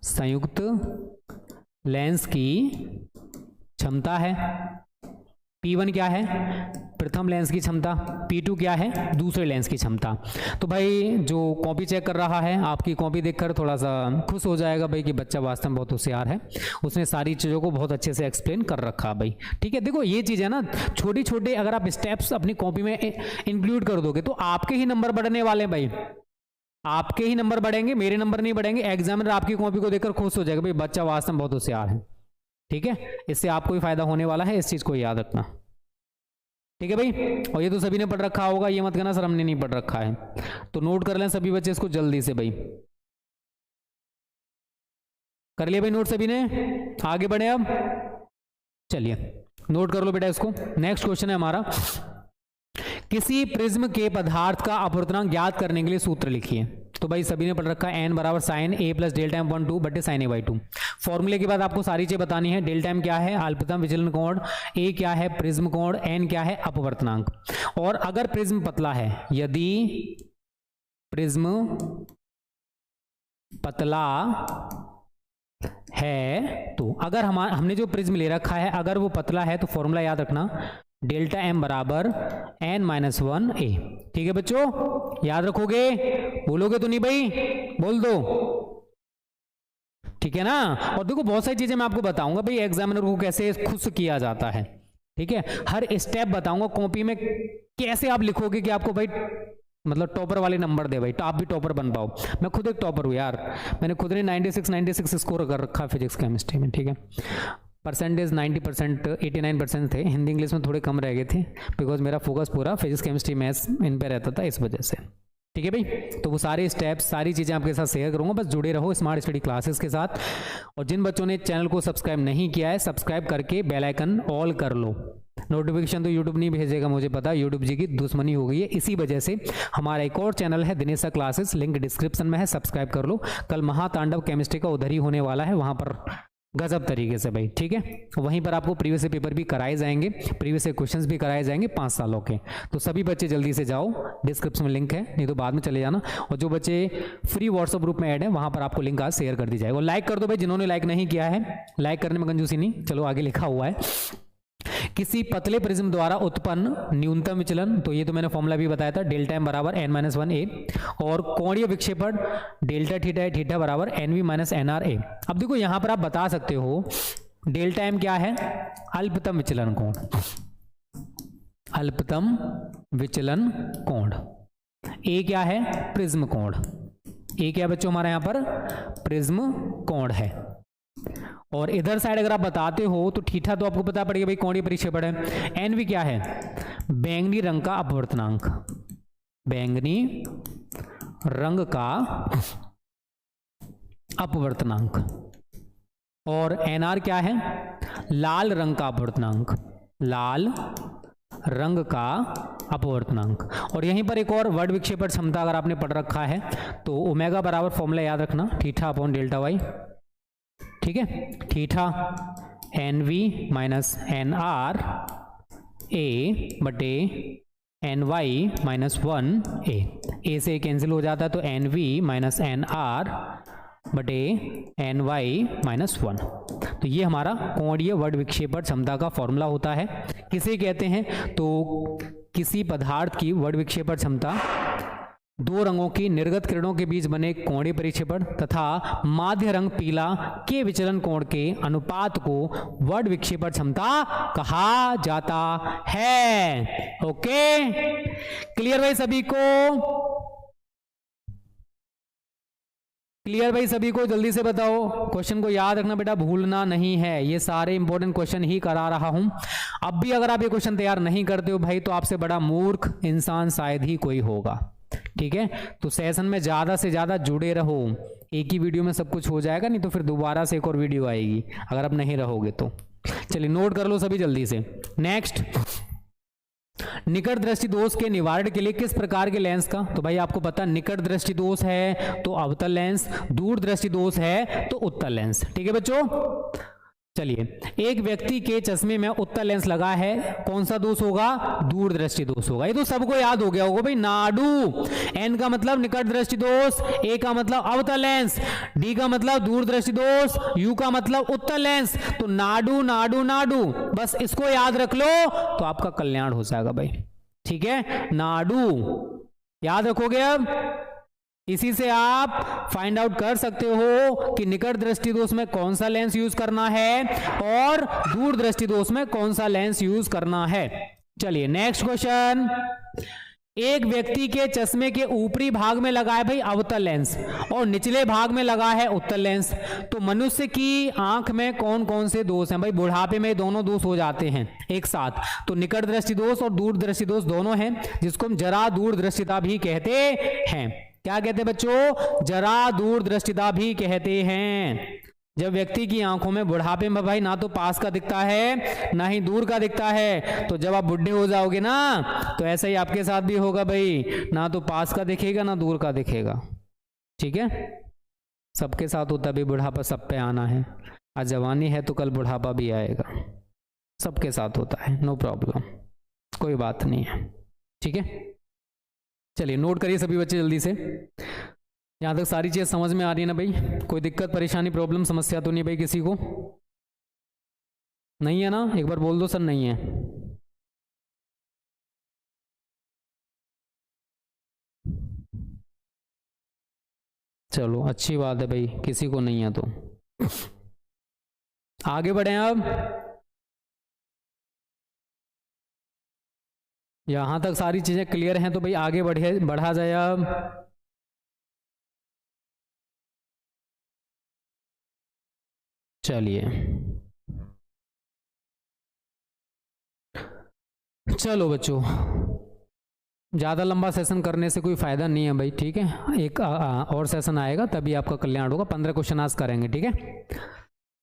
संयुक्त लेंस की क्षमता है। P1 क्या है, प्रथम लेंस की क्षमता। P2 क्या है, दूसरे लेंस की क्षमता। तो भाई जो कॉपी चेक कर रहा है, आपकी कॉपी देखकर थोड़ा सा खुश हो जाएगा भाई कि बच्चा वास्तव में बहुत होशियार है, उसने सारी चीज़ों को बहुत अच्छे से एक्सप्लेन कर रखा भाई। ठीक है, देखो ये चीज़ है ना, छोटी छोटी अगर आप स्टेप्स अपनी कॉपी में इंक्लूड कर दोगे तो आपके ही नंबर बढ़ने वाले हैं भाई, आपके ही नंबर बढ़ेंगे, मेरे नंबर नहीं बढ़ेंगे। एग्जामिनर आपकी कॉपी को देखकर खुश हो जाएगा भाई बच्चा वास्तव में बहुत होशियार है। ठीक है, इससे आपको भी फायदा होने वाला है, इस चीज को याद रखना। ठीक है भाई, और ये तो सभी ने पढ़ रखा होगा, ये मत कहना सर हमने नहीं पढ़ रखा है, तो नोट कर लें सभी बच्चे इसको जल्दी से भाई। कर लिया भाई नोट सभी ने, आगे बढ़े अब, चलिए नोट कर लो बेटा इसको। नेक्स्ट क्वेश्चन है हमारा, किसी प्रिज्म के पदार्थ का अपवर्तनांक ज्ञात करने के लिए सूत्र लिखिए। तो भाई सभी ने पढ़ रखा है n बराबर sine a plus delta m 1 2 बटे साइन a/2। फॉर्मूले के बाद आपको सारी चीजें बतानी है। डेल्टा एम क्या है, अल्पतम विचलन कोण, a क्या है प्रिज्म कोण, n क्या है अपवर्तनांक। और अगर प्रिज्म पतला है, यदि प्रिज्म पतला है, तो अगर हमने जो प्रिज्म ले रखा है अगर वो पतला है तो फॉर्मूला याद रखना, डेल्टा एम बराबर n-1 a। ठीक है बच्चों, याद रखोगे, बोलोगे तो नहीं भाई, बोल दो। ठीक है ना, और देखो बहुत सारी चीजें मैं आपको बताऊंगा भाई एग्जामिनर को कैसे खुश किया जाता है। ठीक है, हर स्टेप बताऊंगा कॉपी में, कैसे आप लिखोगे कि आपको भाई मतलब टॉपर वाले नंबर दे भाई, तो आप भी टॉपर बन पाओ। मैं खुद एक टॉपर हूँ यार, मैंने खुद ने 96 स्कोर कर रखा फिजिक्स केमिस्ट्री में। ठीक है, परसेंटेज 90%, 89% थे, हिंदी इंग्लिश में थोड़े कम रह गए थे, बिकॉज मेरा फोकस पूरा फिजिक्स केमिस्ट्री मैथ्स इन पे रहता था, इस वजह से। ठीक है भाई, तो वो सारे स्टेप्स सारी चीज़ें आपके साथ शेयर करूंगा, बस जुड़े रहो स्मार्ट स्टडी क्लासेस के साथ। और जिन बच्चों ने चैनल को सब्सक्राइब नहीं किया है, सब्सक्राइब करके बेल आइकन ऑल कर लो। नोटिफिकेशन तो यूट्यूब नहीं भेजेगा, मुझे पता, यूट्यूब जी की दुश्मनी हो गई है, इसी वजह से। हमारा एक और चैनल है दिनेशा क्लासेस, लिंक डिस्क्रिप्शन में है, सब्सक्राइब कर लो। कल महातांडव केमिस्ट्री का उधर ही होने वाला है, वहां पर गजब तरीके से भाई। ठीक है, वहीं पर आपको प्रीवियस पेपर भी कराए जाएंगे, प्रीवियस क्वेश्चंस भी कराए जाएंगे 5 सालों के। तो सभी बच्चे जल्दी से जाओ, डिस्क्रिप्शन में लिंक है, नहीं तो बाद में चले जाना। और जो बच्चे फ्री व्हाट्सएप ग्रुप में ऐड है, वहां पर आपको लिंक आज शेयर कर दी जाएगा। और लाइक कर दो भाई, जिन्होंने लाइक नहीं किया है, लाइक करने में कंजूसी नहीं। चलो आगे लिखा हुआ है, किसी पतले प्रिज्म द्वारा उत्पन्न न्यूनतम विचलन, तो ये तो मैंने फॉर्मूला भी बताया था, डेल्टा एम बराबर n-1 a। और कोणीय विक्षेपण डेल्टा थीटा है, थीटा बराबर nv माइनस nr a। अब देखो यहां पर आप बता सकते हो डेल्टा एम क्या है, अल्पतम विचलन कोण, अल्पतम विचलन कोण। a क्या है, प्रिज्म कोण। a क्या बच्चों हमारे यहां पर प्रिज्म कोण है। और इधर साइड अगर आप बताते हो तो थीटा तो आपको पता पड़ेगा भाई कोणीय परिक्षेपण है। एनवी क्या है, बैंगनी रंग का अपवर्तनांक, बैंगनी रंग का अपवर्तनांक। और एनआर क्या है, लाल रंग का अपवर्तनांक, लाल रंग का अपवर्तनांक। और यहीं पर एक और वर्ड विक्षेपण क्षमता अगर आपने पढ़ रखा है तो ओमेगा बराबर फॉर्मूला याद रखना, थीटा अपॉन डेल्टा वाई। ठीक है, theta N we minus N R A बटे एन वाई माइनस 1 ए से कैंसिल हो जाता है, तो n we minus N r बटे एन वाई माइनस 1। तो ये हमारा कोणीय वर्ड विक्षेपण क्षमता का फॉर्मूला होता है। किसे कहते हैं, तो किसी पदार्थ की वर्ड विक्षेपण क्षमता दो रंगों की निर्गत किरणों के बीच बने कोणीय परिक्षेपण तथा माध्य रंग पीला के विचलन कोण के अनुपात को वर्ड विक्षेपण क्षमता कहा जाता है। ओके, क्लियर भाई सभी को, क्लियर भाई सभी को, जल्दी से बताओ। क्वेश्चन को याद रखना बेटा, भूलना नहीं है, ये सारे इंपॉर्टेंट क्वेश्चन ही करा रहा हूं। अब भी अगर आप ये क्वेश्चन तैयार नहीं करते हो भाई, तो आपसे बड़ा मूर्ख इंसान शायद ही कोई होगा। ठीक है, तो सेशन में ज्यादा से ज्यादा जुड़े रहो, एक ही वीडियो में सब कुछ हो जाएगा, नहीं तो फिर दोबारा से एक और वीडियो आएगी अगर आप नहीं रहोगे तो। चलिए नोट कर लो सभी जल्दी से। नेक्स्ट, निकट दृष्टि दोष के निवारण के लिए किस प्रकार के लेंस का, तो भाई आपको पता निकट दृष्टि दोष है तो अवतल लेंस, दूर दृष्टि दोष है तो उत्तल लेंस। ठीक है बच्चों, चलिए एक व्यक्ति के चश्मे में उत्तल लेंस लगा है, कौन सा दोष होगा, दूर दृष्टि दोष होगा। ये तो सबको याद हो गया होगा भाई, नाडू, एन का मतलब निकट दृष्टि दोष, ए का मतलब अवतल लेंस, डी का मतलब दूर दृष्टि दोष, यू का मतलब उत्तल लेंस। तो नाडू नाडू नाडू, बस इसको याद रख लो तो आपका कल्याण हो जाएगा भाई। ठीक है, नाडू याद रखोगे। अब इसी से आप फाइंड आउट कर सकते हो कि निकट दृष्टि दोष में कौन सा लेंस यूज करना है और दूर दृष्टि दोष में कौन सा लेंस यूज करना है। चलिए नेक्स्ट क्वेश्चन, एक व्यक्ति के चश्मे के ऊपरी भाग में लगा है भाई अवतल लेंस और निचले भाग में लगा है उत्तल लेंस, तो मनुष्य की आंख में कौन कौन से दोष हैं भाई, बुढ़ापे में दोनों दोष हो जाते हैं एक साथ, तो निकट दृष्टि दोष और दूर दृष्टि दोष दोनों हैं, जिसको हम जरा दूर दृष्टिता भी कहते हैं। क्या कहते हैं बच्चों, जरा दूर दृष्टिता भी कहते हैं। जब व्यक्ति की आंखों में बुढ़ापे में भाई ना तो पास का दिखता है ना ही दूर का दिखता है, तो जब आप बुढ़े हो जाओगे ना तो ऐसा ही आपके साथ भी होगा भाई, ना तो पास का दिखेगा ना दूर का दिखेगा। ठीक है, सबके साथ होता भी, बुढ़ापा सब पे आना है, आज जवानी है तो कल बुढ़ापा भी आएगा, सबके साथ होता है, नो प्रॉब्लम, कोई बात नहीं है। ठीक है, चलिए नोट करिए सभी बच्चे जल्दी से। यहाँ तक सारी चीज़ समझ में आ रही है ना भाई, कोई दिक्कत परेशानी प्रॉब्लम समस्या तो नहीं भाई किसी को, नहीं है ना, एक बार बोल दो सर नहीं है। चलो अच्छी बात है भाई, किसी को नहीं है तो आगे बढ़े। अब यहां तक सारी चीजें क्लियर हैं तो भाई आगे बढ़ा जाए। अब चलिए, चलो बच्चों, ज़्यादा लंबा सेशन करने से कोई फ़ायदा नहीं है भाई। ठीक है, एक और सेशन आएगा तभी आपका कल्याण होगा, 15 क्वेश्चन आज करेंगे। ठीक है,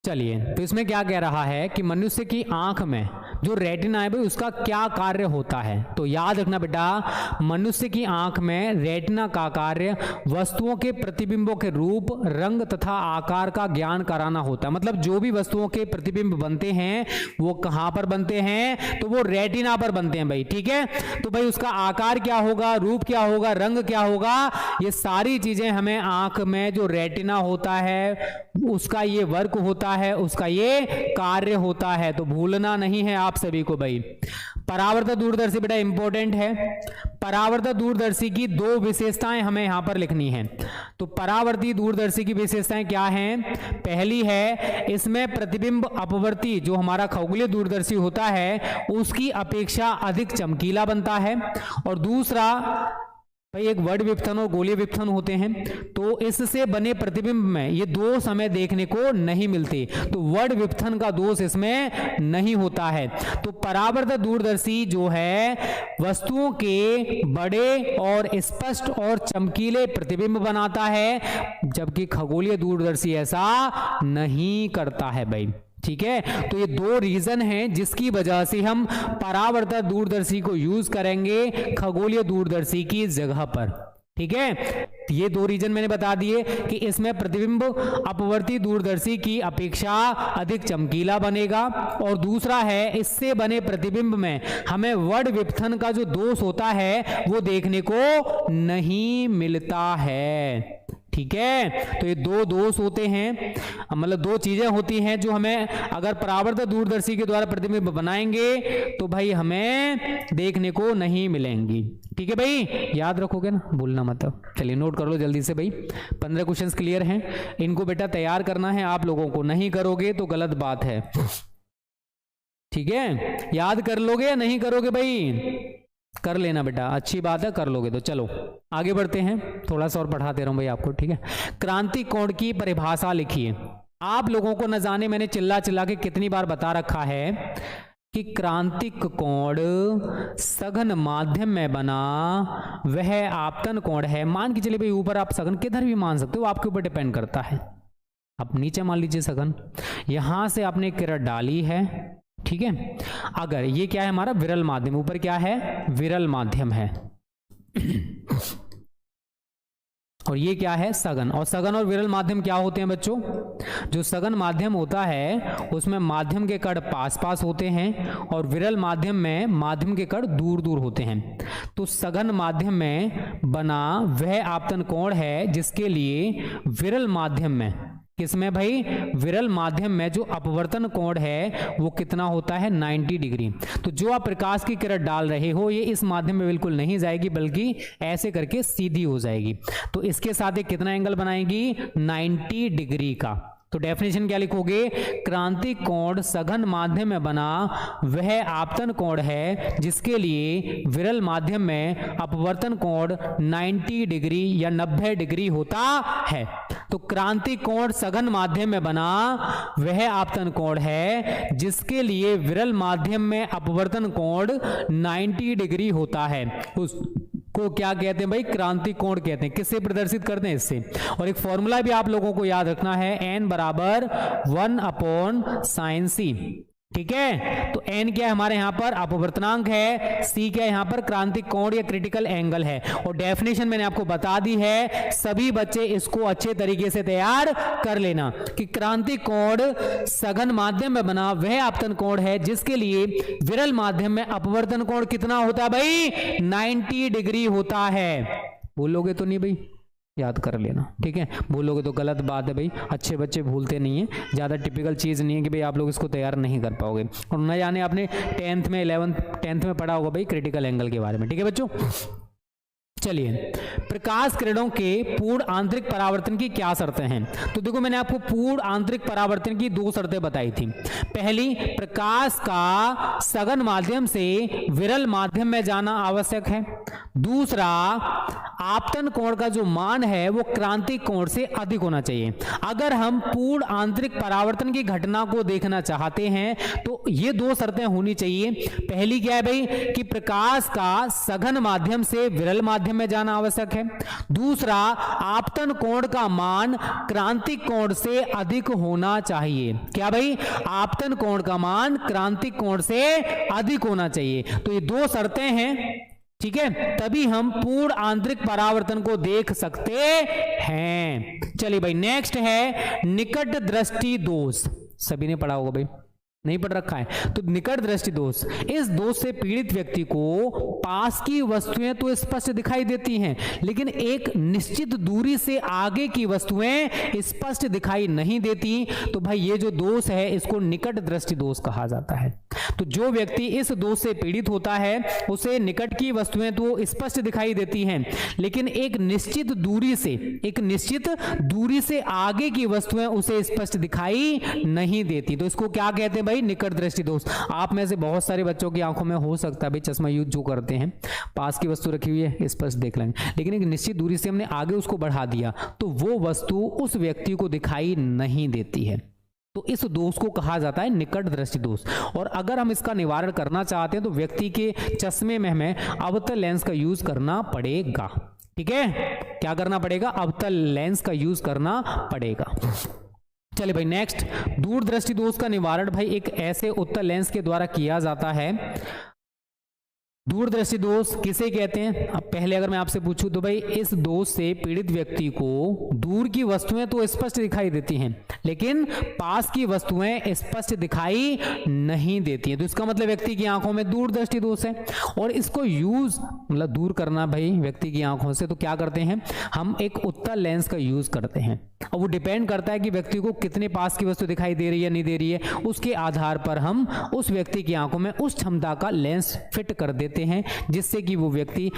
चलिए तो इसमें क्या कह रहा है कि मनुष्य की आंख में जो रेटिना है भाई उसका क्या कार्य होता है, तो याद रखना बेटा, मनुष्य की आंख में रेटिना का कार्य वस्तुओं के प्रतिबिंबों के रूप, रंग तथा आकार का ज्ञान कराना होता है। मतलब जो भी वस्तुओं के प्रतिबिंब बनते हैं वो कहां पर बनते हैं, तो वो रेटिना पर बनते हैं भाई। ठीक है, तो भाई उसका आकार क्या होगा, रूप क्या होगा, रंग क्या होगा, ये सारी चीजें हमें आंख में जो रेटिना होता है उसका ये वर्क होता है, उसका ये कार्य होता है, तो भूलना नहीं है आप सभी को भाई। परावर्तक दूरदर्शी बेटा इंपॉर्टेंट है, परावर्तक दूरदर्शी की दो विशेषताएं हमें यहां पर लिखनी है। तो परावर्ती दूरदर्शी की विशेषताएं क्या हैं, पहली है इसमें प्रतिबिंब अपवर्ती जो हमारा खगोलीय दूरदर्शी होता है उसकी अपेक्षा अधिक चमकीला बनता है, और दूसरा भाई एक वर्ड विपथन और गोलीय विपथन होते हैं, तो इससे बने प्रतिबिंब में ये दोष हमें देखने को नहीं मिलते, तो वर्ड विपथन का दोष इसमें नहीं होता है। तो परावर्तक दूरदर्शी जो है वस्तुओं के बड़े और स्पष्ट और चमकीले प्रतिबिंब बनाता है, जबकि खगोलीय दूरदर्शी ऐसा नहीं करता है भाई। ठीक है, तो ये दो रीजन हैं जिसकी वजह से हम परावर्तक दूरदर्शी को यूज करेंगे खगोलीय दूरदर्शी की जगह पर। ठीक है, ये दो रीजन मैंने बता दिए कि इसमें प्रतिबिंब अपवर्ती दूरदर्शी की अपेक्षा अधिक चमकीला बनेगा, और दूसरा है इससे बने प्रतिबिंब में हमें वर्ड विपथन का जो दोष होता है वो देखने को नहीं मिलता है। ठीक है, तो ये दो दोष होते हैं, मतलब दो चीजें होती हैं जो हमें अगर परावर्तक दूरदर्शी के द्वारा प्रतिबिंब बनाएंगे तो भाई हमें देखने को नहीं मिलेंगी। ठीक है भाई, याद रखोगे ना, भूलना मत। चलिए नोट कर लो जल्दी से भाई, 15 क्वेश्चंस क्लियर हैं, इनको बेटा तैयार करना है आप लोगों को, नहीं करोगे तो गलत बात है। ठीक है, याद कर लोगे या नहीं करोगे भाई, कर लेना बेटा, अच्छी बात है, कर लोगे तो। चलो आगे बढ़ते हैं, थोड़ा सा और पढ़ा दे रहा हूं भाई आपको। ठीक है, क्रांति कोण की परिभाषा लिखिए। आप लोगों को न जाने मैंने चिल्ला चिल्ला के कितनी बार बता रखा है कि क्रांतिक कोण सघन माध्यम में बना वह आपतन कोण है। मान के चलिए भाई ऊपर आप सघन किधर भी मान सकते हो, आपके ऊपर डिपेंड करता है। आप नीचे मान लीजिए सघन, यहां से आपने किरण डाली है, ठीक है। अगर ये क्या है हमारा विरल माध्यम, ऊपर क्या है विरल माध्यम है और ये क्या है सघन। और सघन और विरल माध्यम क्या होते हैं बच्चों, जो सघन माध्यम होता है उसमें माध्यम के कण पास पास होते हैं और विरल माध्यम में माध्यम के कण दूर दूर होते हैं। तो सघन माध्यम में बना वह आपतन कोण है जिसके लिए विरल माध्यम में, किसमें भाई विरल माध्यम में जो अपवर्तन कोण है वो कितना होता है 90 डिग्री। तो जो आप प्रकाश की किरण डाल रहे हो ये इस माध्यम में बिल्कुल नहीं जाएगी बल्कि ऐसे करके सीधी हो जाएगी। तो इसके साथ ये कितना एंगल बनाएगी 90 डिग्री का। तो डेफिनेशन क्या लिखोगे, क्रांतिक कोण सघन माध्यम में बना वह आपतन कोण है जिसके लिए विरल माध्यम में अपवर्तन कोण 90 डिग्री या 90 डिग्री होता है। तो क्रांतिक कोण सघन माध्यम में बना वह आपतन कोण है जिसके लिए विरल माध्यम में अपवर्तन कोण 90 डिग्री होता है, उसको क्या कहते हैं भाई क्रांतिक कोण कहते हैं। किससे प्रदर्शित करते हैं इससे। और एक फॉर्मूला भी आप लोगों को याद रखना है, n बराबर 1/sin c, ठीक है। तो n क्या है हमारे यहां पर अपवर्तनांक है, c क्या है यहां पर क्रांतिक कोण या क्रिटिकल एंगल है। और डेफिनेशन मैंने आपको बता दी है, सभी बच्चे इसको अच्छे तरीके से तैयार कर लेना कि क्रांतिक कोण सघन माध्यम में बना वह आपतन कोण है जिसके लिए विरल माध्यम में अपवर्तन कोण कितना होता है भाई 90 डिग्री होता है। बोलोगे तो नहीं भाई, याद कर लेना, ठीक है। बोलोगे तो गलत बात है भाई, अच्छे बच्चे भूलते नहीं है, ज़्यादा टिपिकल चीज़ नहीं है कि भाई आप लोग इसको तैयार नहीं कर पाओगे। और न जाने आपने 10th में 10th में पढ़ा होगा भाई क्रिटिकल एंगल के बारे में, ठीक है बच्चों। चलिए, प्रकाश किरणों के पूर्ण आंतरिक परावर्तन की क्या शर्तें हैं। तो देखो मैंने आपको पूर्ण आंतरिक परावर्तन की 2 शर्तें बताई थी। पहली, प्रकाश का सघन माध्यम से विरल माध्यम में जाना आवश्यक है। दूसरा, आपतन कोण का जो मान है वो क्रांतिक कोण से अधिक होना चाहिए। अगर हम पूर्ण आंतरिक परावर्तन की घटना को देखना चाहते हैं तो ये 2 शर्तें होनी चाहिए। पहली क्या है भाई कि प्रकाश का सघन माध्यम से विरल माध्यम में जाना आवश्यक है। दूसरा, आपतन कोण का मान क्रांतिक कोण से अधिक होना चाहिए। क्या भाई, आपतन कोण का मान क्रांतिक कोण से अधिक होना चाहिए। तो ये 2 शर्तें हैं, ठीक है, तभी हम पूर्ण आंतरिक परावर्तन को देख सकते हैं। चलिए भाई, नेक्स्ट है निकट दृष्टि दोष। सभी ने पढ़ा होगा भाई, नहीं पढ़ रखा है तो निकट दृष्टि दोष। इस दोष से पीड़ित व्यक्ति को पास की वस्तुएं तो स्पष्ट दिखाई देती हैं लेकिन एक निश्चित दूरी से आगे की वस्तुएं स्पष्ट दिखाई नहीं देती। तो भाई ये जो दोष है इसको निकट दृष्टि दोष कहा जाता है। तो जो व्यक्ति इस दोष से पीड़ित होता है उसे निकट की वस्तुएं तो स्पष्ट दिखाई देती हैं लेकिन एक निश्चित दूरी से आगे की वस्तुएं उसे स्पष्ट दिखाई नहीं देती। तो इसको क्या कहते हैं भाई निकट दृष्टि दोष। आप में से बहुत सारे बच्चों की आंखों में हो सकता है भाई चश्मा यूज जो करते हैं, पास की वस्तु रखी हुई है स्पष्ट देख लेंगे, लेकिन एक निश्चित दूरी से हमने आगे उसको बढ़ा दिया तो वो वस्तु उस व्यक्ति को दिखाई नहीं देती है। तो इस दोष को कहा जाता है निकट दृष्टि दोष। और अगर हम इसका निवारण करना चाहते हैं तो व्यक्ति के चश्मे में हमें अवतल लेंस का यूज करना पड़ेगा। ठीक है, क्या करना पड़ेगा, अवतल लेंस का यूज करना पड़ेगा। चलिए भाई नेक्स्ट, दूरदृष्टि दोष का निवारण भाई एक ऐसे उत्तल लेंस के द्वारा किया जाता है। दूरदृष्टि दोष किसे कहते हैं। अब पहले अगर मैं आपसे पूछूं तो भाई इस दोष से पीड़ित व्यक्ति को दूर की वस्तुएं तो स्पष्ट दिखाई देती हैं लेकिन पास की वस्तुएं स्पष्ट दिखाई नहीं देती हैं। तो इसका मतलब व्यक्ति की आंखों में दूरदृष्टि दोष है। और इसको यूज मतलब दूर करना भाई व्यक्ति की आंखों से, तो क्या करते हैं हम एक उत्तल लेंस का यूज करते हैं। और वो डिपेंड करता है कि व्यक्ति को कितने पास की वस्तु दिखाई दे रही है नहीं दे रही है, उसके आधार पर हम उस व्यक्ति की आंखों में उस क्षमता का लेंस फिट कर देते हैं जिससे कि वो व्यक्ति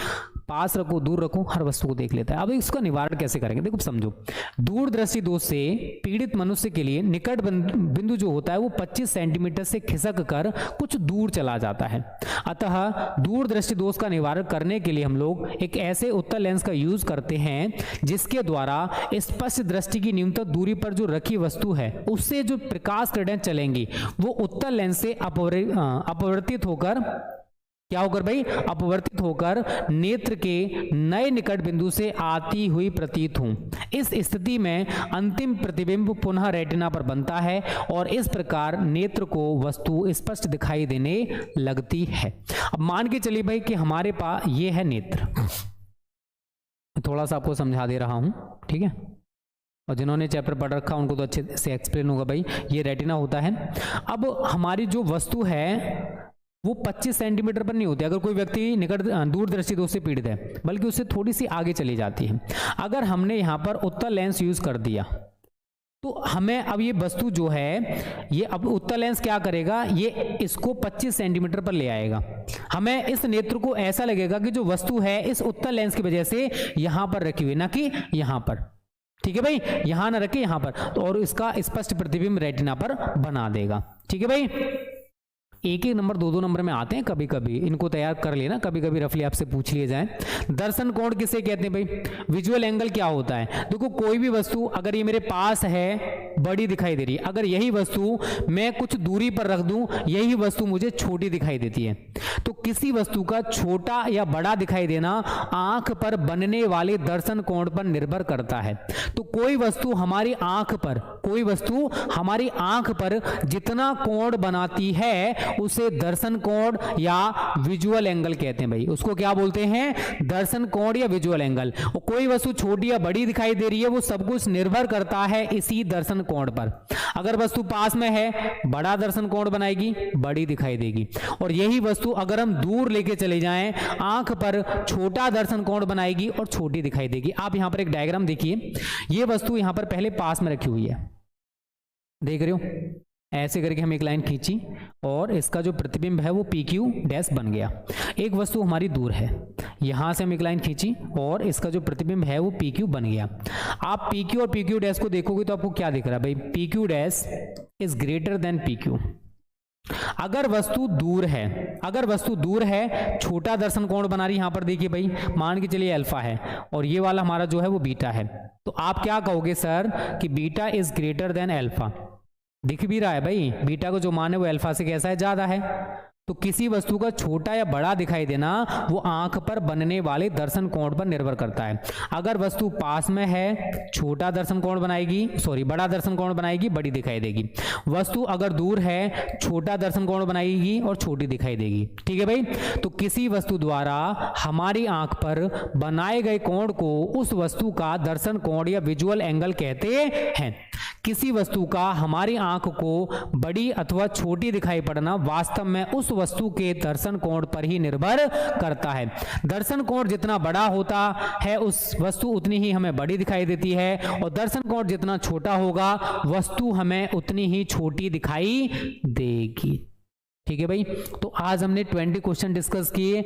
पास रखो दूर रखो हर वस्तु को देख लेता है। अब इसका निवारण कैसे करेंगे, देखो समझो। दूरदृष्टि दोष से पीड़ित मनुष्य के लिए निकट बिंदु जो होता है वो 25 सेंटीमीटर से खिसक कर कुछ दूर चला जाता है। अतः दूरदृष्टि दोष का निवारण करने के लिए हम लोग एक ऐसे उत्तल लेंस का यूज करते हैं जिसके द्वारा स्पष्ट दृष्टि की न्यूनतम दूरी पर जो रखी वस्तु है उससे जो प्रकाश किरणें चलेंगी वो उत्तल लेंस से अपवर्तित होकर क्या होकर भाई, अपवर्तित होकर नेत्र के नए निकट बिंदु से आती हुई प्रतीत हूं। इस स्थिति में अंतिम प्रतिबिंब पुनः रेटिना पर बनता है और इस प्रकार नेत्र को वस्तु स्पष्ट दिखाई देने लगती है। अब मान के चलिए भाई कि हमारे पास ये है नेत्र, थोड़ा सा आपको समझा दे रहा हूं, ठीक है, और जिन्होंने चैप्टर पढ़ रखा उनको तो अच्छे से एक्सप्लेन होगा भाई। ये रेटिना होता है। अब हमारी जो वस्तु है वो 25 सेंटीमीटर पर नहीं होती। अगर कोई व्यक्ति निकट दूरदृष्टि दोष से पीड़ित है, बल्कि उससे थोड़ी सी आगे चली जाती है। अगर हमने यहाँ पर उत्तल लेंस यूज कर दिया तो हमें अब ये वस्तु जो है, ये अब उत्तल लेंस क्या करेगा, ये इसको 25 सेंटीमीटर पर ले आएगा। हमें इस नेत्र को ऐसा लगेगा कि जो वस्तु है इस उत्तल लेंस की वजह से यहां पर रखी हुई, ना कि यहां पर, ठीक है भाई, यहां ना रखे यहां पर, तो और इसका स्पष्ट प्रतिबिंब रेटिना पर बना देगा। ठीक है भाई, एक एक नंबर 2-2 नंबर में आते हैं कभी कभी, इनको तैयार कर लेना, कभी कभी रफली आपसे पूछ लिए जाए। दर्शन कोण किसे कहते हैं भाई, विजुअल एंगल क्या होता है। देखो कोई भी वस्तु अगर ये मेरे पास है बड़ी दिखाई दे रही है, अगर यही वस्तु मैं कुछ दूरी पर रख दूं यही वस्तु मुझे छोटी दिखाई देती है। तो किसी वस्तु का छोटा या बड़ा दिखाई देना आंख पर बनने वाले दर्शन कोण पर निर्भर करता है। तो कोई वस्तु हमारी आंख पर, कोई वस्तु हमारी आंख पर जितना कोण बनाती है उसे दर्शन कोण या विजुअल एंगल कहते हैं भाई। उसको क्या बोलते हैं, दर्शन कोण या विजुअल एंगल। और कोई वस्तु छोटी या बड़ी दिखाई दे रही है वो सब कुछ निर्भर करता है इसी दर्शन कोण पर। अगर वस्तु पास में है बड़ा दर्शन कोण बनाएगी, बड़ी दिखाई देगी, और यही वस्तु अगर हम दूर लेके चले जाएं आंख पर छोटा दर्शन कोण बनाएगी और छोटी दिखाई देगी। आप यहां पर एक डायग्राम देखिए, ये वस्तु यहां पर पहले पास में रखी हुई है, देख रहे हो, ऐसे करके हम एक लाइन खींची और इसका जो प्रतिबिंब है वो PQ डैश बन गया। एक वस्तु हमारी दूर है, यहां से हम एक लाइन खींची और इसका जो प्रतिबिंब है वो PQ बन गया। आप PQ और PQ डैश को देखोगे तो आपको क्या दिख रहा है भाई, PQ dash is greater than PQ। अगर वस्तु दूर है, अगर वस्तु दूर है, छोटा दर्शन कोण बना रही, यहां पर देखिए भाई, मान के चलिए अल्फा है और ये वाला हमारा जो है वो बीटा है, तो आप क्या कहोगे सर कि beta is greater than alpha. दिख भी रहा है भाई, बीटा को जो मान है वो अल्फा से कैसा है, ज्यादा है। तो किसी वस्तु का छोटा या बड़ा दिखाई देना वो आंख पर बनने वाले दर्शन कोण पर निर्भर करता है। अगर वस्तु पास में है छोटा दर्शन कोण बनाएगी, सॉरी बड़ा दर्शन कोण बनाएगी, बड़ी दिखाई देगी। वस्तु अगर दूर है छोटा दर्शन कोण बनाएगी और छोटी दिखाई देगी। ठीक है भाई, तो किसी वस्तु द्वारा हमारी आंख पर बनाए गए कोण को उस वस्तु का दर्शन कोण या विजुअल एंगल कहते हैं। किसी वस्तु का हमारी आंख को बड़ी अथवा छोटी दिखाई पड़ना वास्तव में उस वस्तु के दर्शन कोण पर ही निर्भर करता है। दर्शन कोण जितना बड़ा होता है उस वस्तु उतनी ही हमें बड़ी दिखाई देती है, और दर्शन कोण जितना छोटा होगा वस्तु हमें उतनी ही छोटी दिखाई देगी। ठीक है भाई, तो आज हमने 20 क्वेश्चन डिस्कस किए।